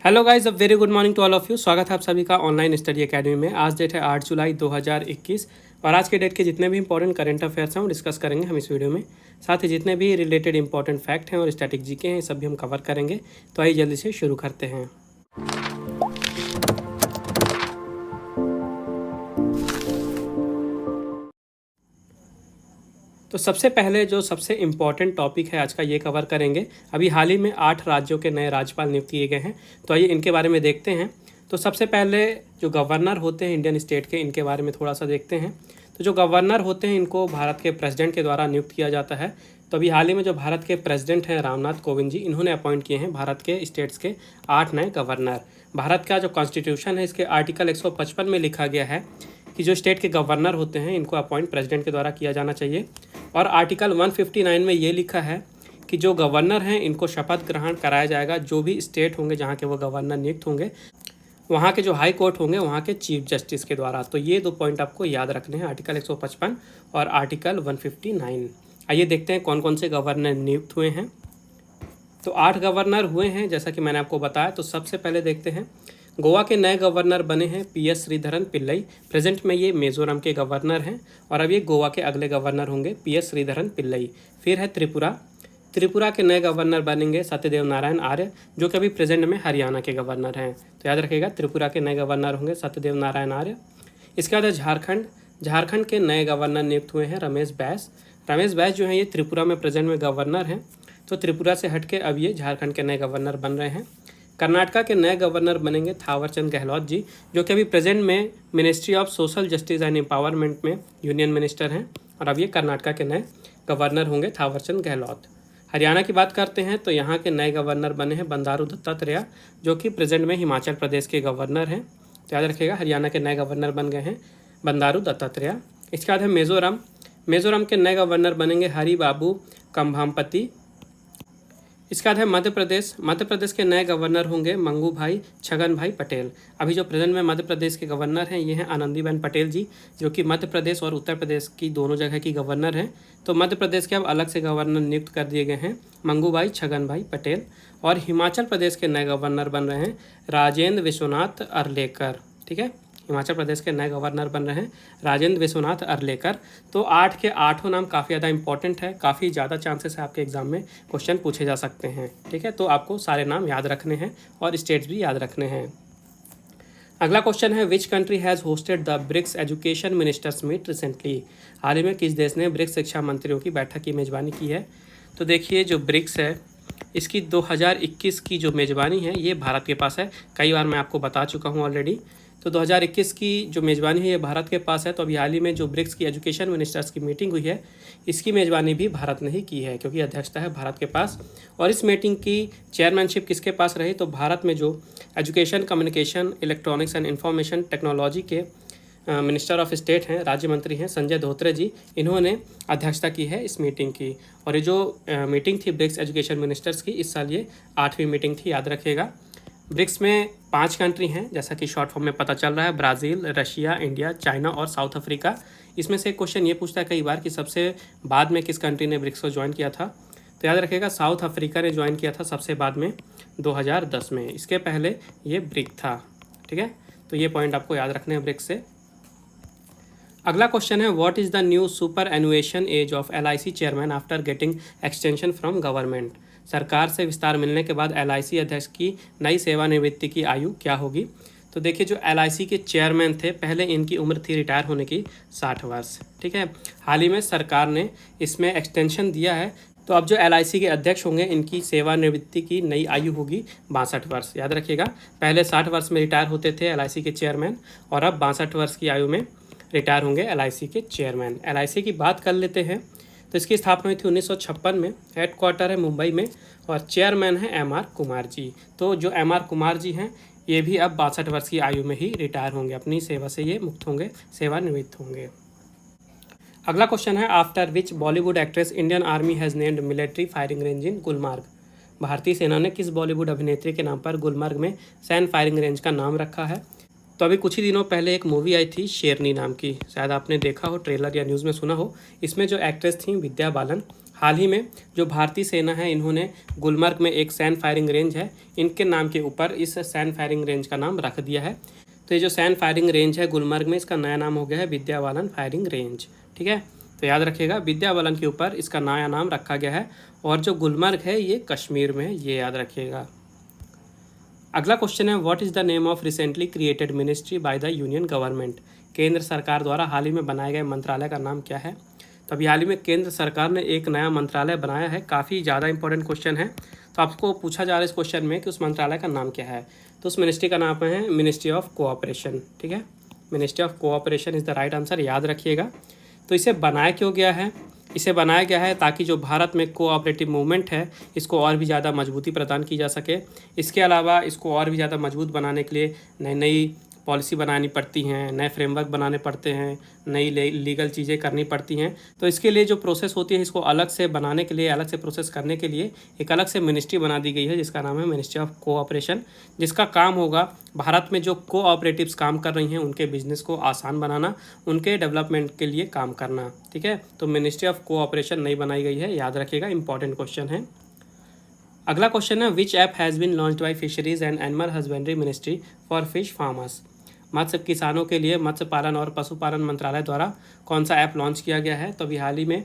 Hello guys, a very good morning to all of you. स्वागत है आप सभी का ऑनलाइन स्टडी एकेडमी में। आज डेट है 8 जुलाई 2021 और आज के डेट के जितने भी इंपॉर्टेंट करंट अफेयर्स हैं वो डिस्कस करेंगे हम इस वीडियो में। साथ ही जितने भी रिलेटेड इंपॉर्टेंट फैक्ट हैं और स्टैटिक जीके हैं सब भी हम कवर करेंगे। तो आइए जल्दी से शुरू करते हैं। तो सबसे पहले जो सबसे इम्पॉर्टेंट टॉपिक है आज का ये कवर करेंगे। अभी हाल ही में 8 राज्यों के नए राज्यपाल नियुक्त किए गए हैं, तो आइए इनके बारे में देखते हैं। तो सबसे पहले जो गवर्नर होते हैं इंडियन स्टेट के, इनके बारे में थोड़ा सा देखते हैं। तो जो गवर्नर होते हैं इनको भारत के प्रेसिडेंट के द्वारा नियुक्त किया जाता है। तो अभी हाल ही में जो भारत के प्रेसिडेंट हैं रामनाथ कोविंद जी, इन्होंने अपॉइंट किए हैं भारत के स्टेट्स के 8 नए गवर्नर। भारत का जो कॉन्स्टिट्यूशन है इसके आर्टिकल 155 में लिखा गया है कि जो स्टेट के गवर्नर होते हैं इनको अपॉइंट प्रेसिडेंट के द्वारा किया जाना चाहिए। और आर्टिकल 159 में ये लिखा है कि जो गवर्नर हैं इनको शपथ ग्रहण कराया जाएगा। जो भी स्टेट होंगे जहाँ के वो गवर्नर नियुक्त होंगे, वहाँ के जो हाई कोर्ट होंगे वहाँ के चीफ जस्टिस के द्वारा। तो ये 2 पॉइंट आपको याद रखने हैं, आर्टिकल 155 और आर्टिकल 159। आइए देखते हैं कौन कौन से गवर्नर नियुक्त हुए हैं। तो 8 गवर्नर हुए हैं जैसा कि मैंने आपको बताया। तो सबसे पहले देखते हैं, गोवा के नए गवर्नर बने हैं पीएस श्रीधरन पिल्लई। प्रेजेंट में ये मिजोरम के गवर्नर हैं और अब ये गोवा के अगले गवर्नर होंगे पीएस श्रीधरन पिल्लई। फिर है त्रिपुरा के नए गवर्नर बनेंगे सत्यदेव नारायण आर्य, जो कि अभी प्रेजेंट में हरियाणा के गवर्नर हैं। तो याद रखिएगा, त्रिपुरा के नए गवर्नर होंगे सत्यदेव नारायण आर्य। इसके बाद है झारखंड के नए गवर्नर नियुक्त हुए हैं रमेश बैस जो हैं ये त्रिपुरा में प्रेजेंट में गवर्नर हैं। तो त्रिपुरा से हटके अब ये झारखंड के नए गवर्नर बन रहे हैं। कर्नाटका के नए गवर्नर बनेंगे थावरचंद गहलोत जी, जो कि अभी प्रेजेंट में ministry of social justice and empowerment में यूनियन मिनिस्टर हैं और अब ये कर्नाटका के नए गवर्नर होंगे थावरचंद गहलोत। हरियाणा की बात करते हैं तो यहाँ के नए गवर्नर बने हैं बंडारू दत्तात्रेय, जो कि प्रेजेंट में हिमाचल प्रदेश के गवर्नर हैं। तो याद रखिएगा, हरियाणा के नए गवर्नर बन गए हैं बंडारू दत्तात्रेय। इसके बाद है मिजोरम के नए गवर्नर बनेंगे हरिबाबू कंभामपति। इसके बाद है मध्य प्रदेश के नए गवर्नर होंगे मंगू भाई छगन भाई पटेल। अभी जो प्रेजेंट में मध्य प्रदेश के गवर्नर हैं ये हैं आनंदीबेन पटेल जी, जो कि मध्य प्रदेश और उत्तर प्रदेश की दोनों जगह की गवर्नर हैं। तो मध्य प्रदेश के अब अलग से गवर्नर नियुक्त कर दिए गए हैं मंगू भाई छगन भाई पटेल। और हिमाचल प्रदेश के नए गवर्नर बन रहे हैं राजेंद्र विश्वनाथ अरलेकर। ठीक है, हिमाचल प्रदेश के नए गवर्नर बन रहे हैं राजेंद्र विश्वनाथ अरलेकर। तो 8 के 8 नाम काफ़ी ज़्यादा इंपॉर्टेंट है, काफ़ी ज़्यादा चांसेस है आपके एग्जाम में क्वेश्चन पूछे जा सकते हैं। ठीक है, तो आपको सारे नाम याद रखने हैं और स्टेट्स भी याद रखने हैं। अगला क्वेश्चन है, which country has hosted the BRICS education ministers meet recently. हाल ही में किस देश ने ब्रिक्स शिक्षा मंत्रियों की बैठक की मेज़बानी की है। तो देखिए, जो ब्रिक्स है इसकी 2021 की जो मेज़बानी है ये भारत के पास है। कई बार मैं आपको बता चुका हूँ ऑलरेडी। तो 2021 की जो मेज़बानी है ये भारत के पास है। तो अभी हाल ही में जो ब्रिक्स की एजुकेशन मिनिस्टर्स की मीटिंग हुई है इसकी मेज़बानी भी भारत ने ही की है, क्योंकि अध्यक्षता है भारत के पास। और इस मीटिंग की चेयरमैनशिप किसके पास रही, तो भारत में जो education, communication, electronics and information technology के मिनिस्टर ऑफ स्टेट हैं, राज्य मंत्री हैं संजय धोत्रे जी, इन्होंने अध्यक्षता की है इस मीटिंग की। और ये जो मीटिंग थी ब्रिक्स एजुकेशन मिनिस्टर्स की, इस साल ये 8वीं मीटिंग थी, याद रखिएगा। ब्रिक्स में 5 कंट्री हैं जैसा कि शॉर्ट फॉर्म में पता चल रहा है, ब्राज़ील, रशिया, इंडिया, चाइना और साउथ अफ्रीका। इसमें से एक क्वेश्चन ये पूछता है कई बार कि सबसे बाद में किस कंट्री ने ब्रिक्स को ज्वाइन किया था। तो याद रखिएगा, साउथ अफ्रीका ने ज्वाइन किया था सबसे बाद में 2010 में। इसके पहले ये ब्रिक था। ठीक है, तो ये पॉइंट आपको याद रखने हैं ब्रिक्स से। अगला क्वेश्चन है, what is the new superannuation age of LIC chairman after getting extension from government. सरकार से विस्तार मिलने के बाद LIC अध्यक्ष की नई सेवानिवृत्ति की आयु क्या होगी। तो देखिए, जो LIC के चेयरमैन थे पहले इनकी उम्र थी रिटायर होने की 60 वर्ष। ठीक है, हाल ही में सरकार ने इसमें एक्सटेंशन दिया है। तो अब जो LIC के अध्यक्ष होंगे इनकी सेवानिवृत्ति की नई आयु होगी 62 वर्ष। याद रखिएगा, पहले 60 वर्ष में रिटायर होते थे LIC के चेयरमैन और अब 62 वर्ष की आयु में रिटायर होंगे LIC के चेयरमैन। LIC की बात कर लेते हैं तो इसकी स्थापना हुई थी 1956 में। हेडक्वार्टर है मुंबई में और चेयरमैन है MR कुमार जी। तो जो MR कुमार जी हैं ये भी अब 62 वर्ष की आयु में ही रिटायर होंगे, अपनी सेवा से ये मुक्त होंगे, सेवानिवृत्त होंगे। अगला क्वेश्चन है, after which Bollywood actress Indian army has named military firing range इन गुलमर्ग। भारतीय सेना ने किस बॉलीवुड अभिनेत्री के नाम पर गुलमर्ग में सैन्य फायरिंग रेंज का नाम रखा है। तो अभी कुछ ही दिनों पहले एक मूवी आई थी शेरनी नाम की, शायद आपने देखा हो, ट्रेलर या न्यूज़ में सुना हो। इसमें जो एक्ट्रेस थी विद्या बालन, हाल ही में जो भारतीय सेना है इन्होंने गुलमर्ग में एक सैन फायरिंग रेंज है, इनके नाम के ऊपर इस सैन फायरिंग रेंज का नाम रख दिया है। तो ये जो सैन फायरिंग रेंज है गुलमर्ग में, इसका नया नाम हो गया है विद्या बालन फायरिंग रेंज। ठीक है, तो याद रखिएगा विद्या बालन के ऊपर इसका नया नाम रखा गया है। और जो गुलमर्ग है ये कश्मीर में है, ये याद रखिएगा। अगला क्वेश्चन है, what is the name of recently created ministry by the union government. केंद्र सरकार द्वारा हाल ही में बनाए गए मंत्रालय का नाम क्या है। तो अभी हाल ही में केंद्र सरकार ने एक नया मंत्रालय बनाया है, काफ़ी ज़्यादा इंपॉर्टेंट क्वेश्चन है। तो आपको पूछा जा रहा है इस क्वेश्चन में कि उस मंत्रालय का नाम क्या है। तो उस मिनिस्ट्री का नाम है मिनिस्ट्री ऑफ कोऑपरेशन। ठीक है, ministry of cooperation is the right answer, याद रखिएगा। तो इसे बनाया क्यों गया है, इसे बनाया गया है ताकि जो भारत में कोऑपरेटिव मूवमेंट है इसको और भी ज़्यादा मजबूती प्रदान की जा सके। इसके अलावा इसको और भी ज़्यादा मजबूत बनाने के लिए नई नई पॉलिसी बनानी पड़ती हैं, नए फ्रेमवर्क बनाने पड़ते हैं, नई लीगल चीज़ें करनी पड़ती हैं। तो इसके लिए जो प्रोसेस होती है इसको अलग से बनाने के लिए, अलग से प्रोसेस करने के लिए एक अलग से मिनिस्ट्री बना दी गई है जिसका नाम है मिनिस्ट्री ऑफ कोऑपरेशन, जिसका काम होगा भारत में जो कोऑपरेटिव्स काम कर रही हैं उनके बिजनेस को आसान बनाना, उनके डेवलपमेंट के लिए काम करना। ठीक है, तो मिनिस्ट्री ऑफ कोऑपरेशन नई बनाई गई है, याद रखिएगा, इंपॉर्टेंट क्वेश्चन है। अगला क्वेश्चन है, which app has been launched by fisheries and animal husbandry ministry for fish farmers. मत्स्य किसानों के लिए मत्स्य पालन और पशुपालन मंत्रालय द्वारा कौन सा ऐप लॉन्च किया गया है। तो अभी हाल ही में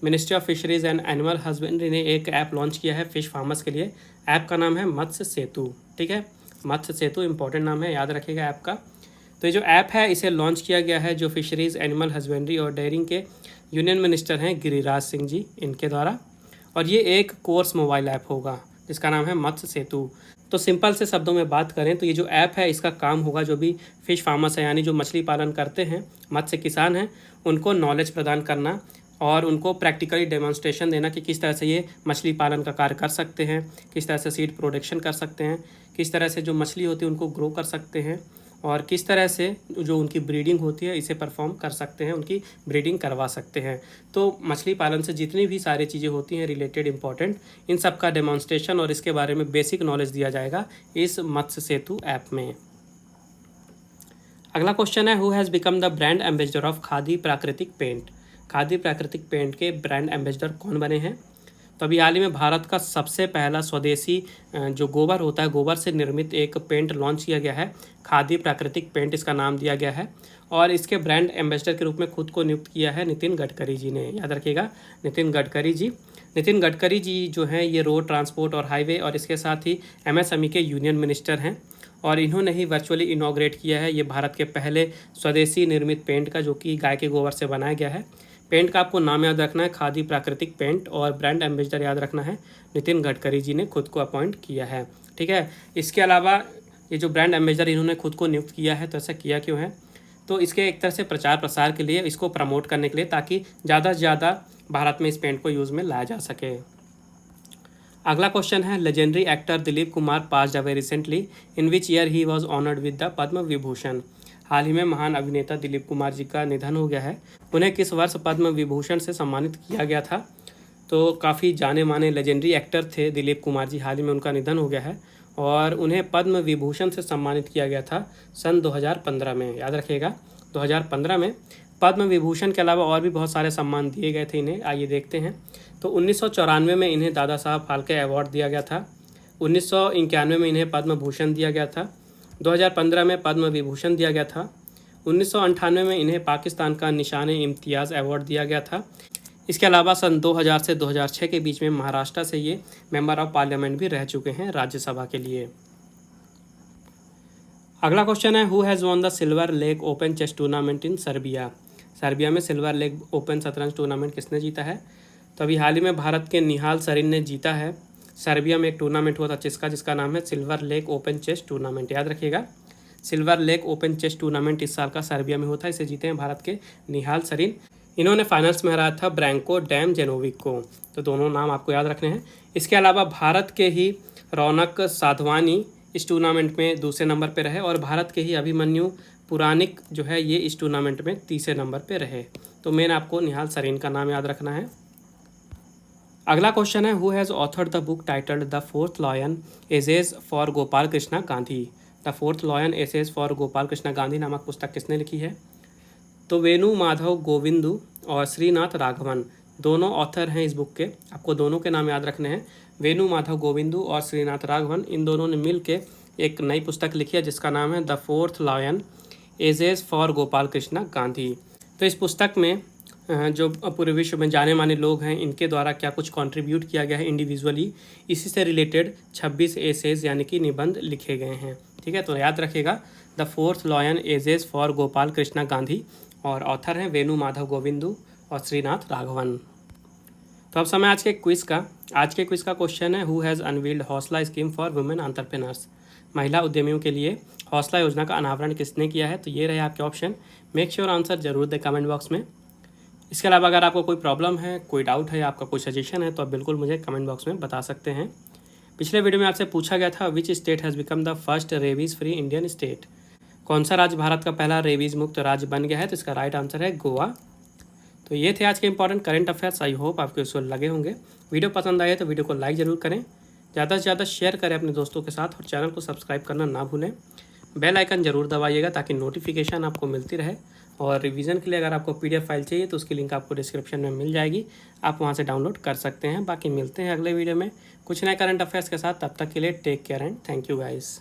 ministry of fisheries and animal husbandry ने एक ऐप लॉन्च किया है फिश फार्मर्स के लिए। ऐप का नाम है मत्स्य सेतु। ठीक है, मत्स्य सेतु इंपॉर्टेंट नाम है, याद रखिएगा ऐप का। तो ये जो ऐप है इसे लॉन्च किया गया है जो फिशरीज एनिमल हस्बेंड्री और डेयरिंग के यूनियन मिनिस्टर हैं गिरिराज सिंह जी, इनके द्वारा। और ये एक कोर्स मोबाइल ऐप होगा जिसका नाम है मत्स्य सेतु। तो सिंपल से शब्दों में बात करें तो ये जो ऐप है इसका काम होगा जो भी फिश फार्मर्स है यानी जो मछली पालन करते हैं, मत्स्य किसान हैं, उनको नॉलेज प्रदान करना और उनको प्रैक्टिकली डेमोन्स्ट्रेशन देना कि किस तरह से ये मछली पालन का कार्य कर सकते हैं, किस तरह से सीड प्रोडक्शन कर सकते हैं, किस तरह से जो मछली होती है उनको ग्रो कर सकते हैं और किस तरह से जो उनकी ब्रीडिंग होती है इसे परफॉर्म कर सकते हैं, उनकी ब्रीडिंग करवा सकते हैं। तो मछली पालन से जितनी भी सारी चीज़ें होती हैं रिलेटेड इंपॉर्टेंट, इन सब का डेमोन्स्ट्रेशन और इसके बारे में बेसिक नॉलेज दिया जाएगा इस मत्स्य सेतु ऐप में। अगला क्वेश्चन है, who has become the brand ambassador of khadi प्राकृतिक पेंट। खादी प्राकृतिक पेंट के ब्रांड एम्बेसडर कौन बने हैं। तो अभी हाल ही में भारत का सबसे पहला स्वदेशी जो गोबर होता है, गोबर से निर्मित एक पेंट लॉन्च किया गया है, खादी प्राकृतिक पेंट इसका नाम दिया गया है। और इसके ब्रांड एम्बेसडर के रूप में खुद को नियुक्त किया है नितिन गडकरी जी ने, याद रखिएगा, नितिन गडकरी जी। नितिन गडकरी जी जो हैं ये रोड ट्रांसपोर्ट और हाईवे और इसके साथ ही एमएसएमई के यूनियन मिनिस्टर हैं और इन्होंने ही वर्चुअली इनॉग्रेट किया है ये भारत के पहले स्वदेशी निर्मित पेंट का, जो कि गाय के गोबर से बनाया गया है। पेंट का आपको नाम याद रखना है खादी प्राकृतिक पेंट और ब्रांड एम्बेसडर याद रखना है नितिन गडकरी जी ने खुद को अपॉइंट किया है। ठीक है, इसके अलावा ये जो ब्रांड एम्बेसडर इन्होंने खुद को नियुक्त किया है, तो ऐसा किया क्यों है, तो इसके एक तरह से प्रचार प्रसार के लिए, इसको प्रमोट करने के लिए, ताकि ज़्यादा से ज़्यादा भारत में इस पेंट को यूज़ में लाया जा सके। अगला क्वेश्चन है, legendary actor Dilip Kumar passed away recently, in which year he was honoured with the Padma Vibhushan. हाल ही में महान अभिनेता दिलीप कुमार जी का निधन हो गया है, उन्हें किस वर्ष पद्म विभूषण से सम्मानित किया गया था। तो काफ़ी जाने माने लेजेंडरी एक्टर थे दिलीप कुमार जी, हाल ही में उनका निधन हो गया है और उन्हें पद्म विभूषण से सम्मानित किया गया था सन 2015 में, याद रखिएगा 2015 में। पद्म विभूषण के अलावा और भी बहुत सारे सम्मान दिए गए थे इन्हें, आइए देखते हैं। तो 1994 में इन्हें दादा साहब फाल्के अवार्ड दिया गया था, 1991 में इन्हें पद्म भूषण दिया गया था, 2015 में पद्म विभूषण दिया गया था, 1998 में इन्हें पाकिस्तान का निशान इम्तियाज़ अवार्ड दिया गया था। इसके अलावा सन 2000 से 2006 के बीच में महाराष्ट्र से ये मेंबर ऑफ पार्लियामेंट भी रह चुके हैं राज्यसभा के लिए। अगला क्वेश्चन है, who has won the Silver Lake Open chess tournament in Serbia. Serbia में सिल्वर लेक ओपन शतरंज टूर्नामेंट किसने जीता है। तो अभी हाल ही में भारत के निहाल सरीन ने जीता है। सर्बिया में एक टूर्नामेंट हुआ था चेस का जिसका नाम है Silver Lake Open chess tournament, याद रखिएगा, Silver Lake Open chess tournament इस साल का सर्बिया में होता है, इसे जीते हैं भारत के निहाल सरीन। इन्होंने फाइनल्स में हराया था ब्रैंको डैमजेनोविक को, तो दोनों नाम आपको याद रखने हैं। इसके अलावा भारत के ही रौनक साधवानी इस टूर्नामेंट में दूसरे नंबर पर रहे और भारत के ही अभिमन्यु पुरानिक जो है ये इस टूर्नामेंट में तीसरे नंबर पे रहे। तो मेन आपको निहाल सरीन का नाम याद रखना है। अगला क्वेश्चन है, who has authored the book titled the Fourth Lion Essays for Gopal Krishna Gandhi. The Fourth Lion Essays for Gopal Krishna Gandhi नामक पुस्तक किसने लिखी है। तो वेणु माधव गोविंदु और श्रीनाथ राघवन दोनों ऑथर हैं इस बुक के, आपको दोनों के नाम याद रखने हैं, वेणु माधव गोविंदू और श्रीनाथ राघवन। इन दोनों ने मिल के एक नई पुस्तक लिखी है जिसका नाम है the Fourth Lion Essays for Gopal Krishna Gandhi. तो इस पुस्तक में जो पूरे विश्व में जाने माने लोग हैं इनके द्वारा क्या कुछ कंट्रीब्यूट किया गया है इंडिविजुअली, इसी से रिलेटेड 26 एसेज यानी कि निबंध लिखे गए हैं। ठीक है, तो याद रखिएगा the Fourth Lion Essays for Gopal Krishna Gandhi, और ऑथर हैं वेणु माधव गोविंदू और श्रीनाथ राघवन। तो अब समय आज के क्विज़ का। आज के क्विज़ का क्वेश्चन है, हु हैज़ अनवील्ड हौसला स्कीम फॉर वुमेन एंटरप्रेन्योर्स। महिला उद्यमियों के लिए हौसला योजना का अनावरण किसने किया है? तो ये रहे आपके ऑप्शन। मेक श्योर आंसर जरूर दें कमेंट बॉक्स में। इसके अलावा अगर आपको कोई प्रॉब्लम है, कोई डाउट है, आपका कोई सजेशन है तो आप बिल्कुल मुझे कमेंट बॉक्स में बता सकते हैं। पिछले वीडियो में आपसे पूछा गया था which state has become the first rabies free Indian state. कौन सा राज्य भारत का पहला रेबीज़ मुक्त राज्य बन गया है? तो इसका राइट आंसर है गोवा। तो ये थे आज के important current affairs. I hope आपको यूजफुल लगे होंगे। वीडियो पसंद आए तो वीडियो को लाइक ज़रूर करें, ज़्यादा से ज़्यादा शेयर करें अपने दोस्तों के साथ, और चैनल को सब्सक्राइब करना ना भूलें। बेल आइकन जरूर दबाइएगा ताकि नोटिफिकेशन आपको मिलती रहे। और रिवीजन के लिए अगर आपको PDF फाइल चाहिए तो उसकी लिंक आपको डिस्क्रिप्शन में मिल जाएगी, आप वहां से डाउनलोड कर सकते हैं। बाकी मिलते हैं अगले वीडियो में कुछ नए करंट अफेयर्स के साथ। तब तक के लिए take care and thank you guys.